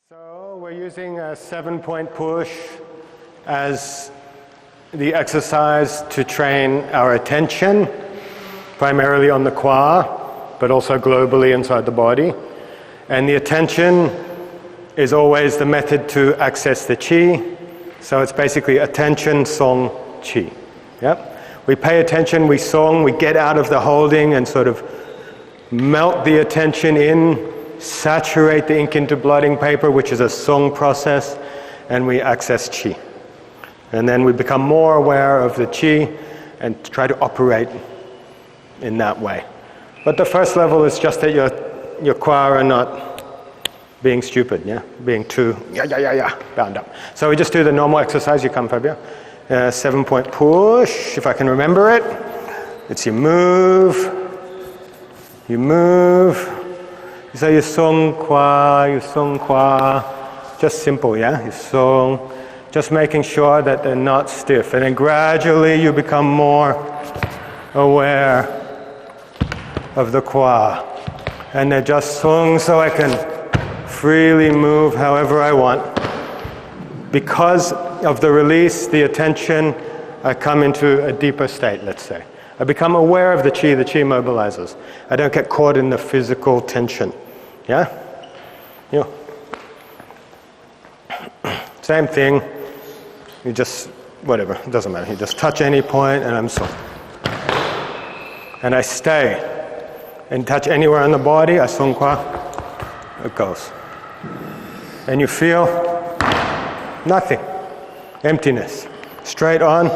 So we're using a 7-point push as the exercise to train our attention, primarily on the qua, but also globally inside the body. And the attention is always the method to access the chi. So it's basically attention, song, chi. Yep. We pay attention, we song, we get out of the holding and sort of melt the attention in, saturate the ink into blotting paper, which is a song process, and we access chi. And then we become more aware of the chi and try to operate in that way. But the first level is just that your qua are not being stupid, yeah? Being too bound up. So we just do the normal exercise. You come, Fabio. 7-point push, if I can remember it. It's you move. So you song qua, just simple, yeah? You song, just making sure that they're not stiff. And then gradually you become more aware of the qua. And they're just sung so I can freely move however I want. Because of the release, the attention, I come into a deeper state, let's say. I become aware of the chi mobilizes. I don't get caught in the physical tension. Yeah? Yeah. Same thing. You just, whatever, it doesn't matter. You just touch any point and I'm song. And I stay. And touch anywhere on the body, I song qua, it goes. And you feel nothing. Emptiness. Straight on.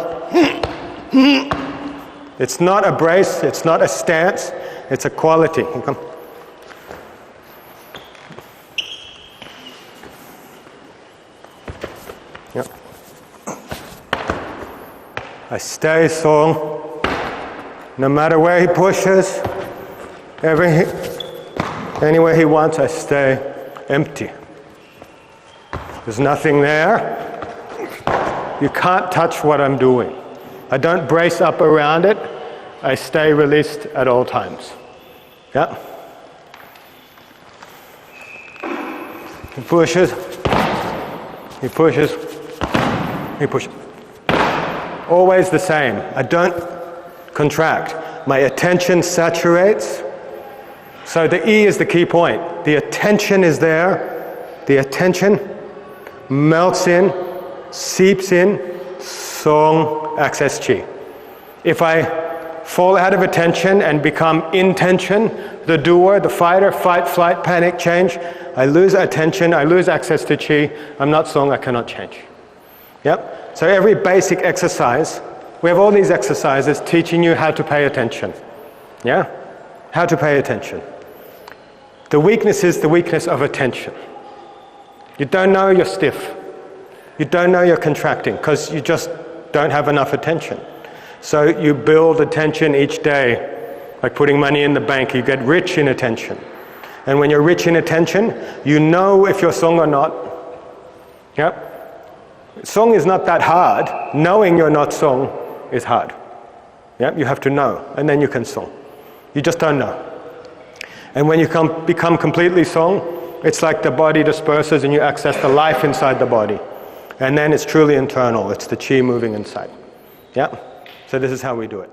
It's not a brace, it's not a stance, it's a quality. You come. Yep. I stay song, no matter where he pushes, anywhere he wants, I stay empty. There's nothing there. You can't touch what I'm doing. I don't brace up around it. I stay released at all times. Yeah? He pushes. He pushes. He pushes. Always the same. I don't contract. My attention saturates. So the E is the key point. The attention is there. The attention melts in, seeps in, song, access chi. If I fall out of attention and become intention, the doer, the fighter, fight, flight, panic, change, I lose attention, I lose access to chi, I'm not song, I cannot change. Yep? So every basic exercise, we have all these exercises teaching you how to pay attention. Yeah? How to pay attention. The weakness is the weakness of attention. You don't know you're stiff. You don't know you're contracting because you just don't have enough attention. So you build attention each day, like putting money in the bank. You get rich in attention. And when you're rich in attention, you know if you're song or not. Yep. Song is not that hard. Knowing you're not song is hard. Yep. You have to know, and then you can song. You just don't know. And when you become completely song, it's like the body disperses and you access the life inside the body. And then it's truly internal. It's the chi moving inside. Yeah? So this is how we do it.